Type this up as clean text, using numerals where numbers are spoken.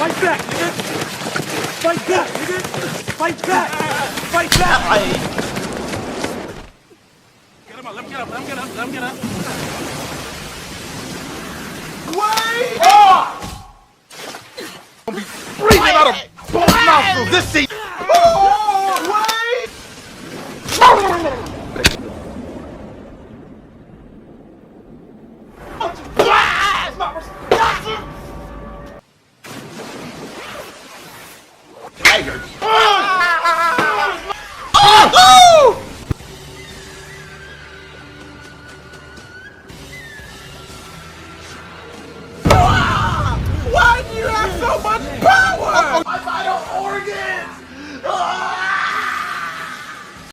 Fight back, nigga! Fight back, nigga! Fight back! Fight back! Get him up, let him get up, let him get up, let him get up. Wait! Oh! Gonna be breathing out of both nostrils this season!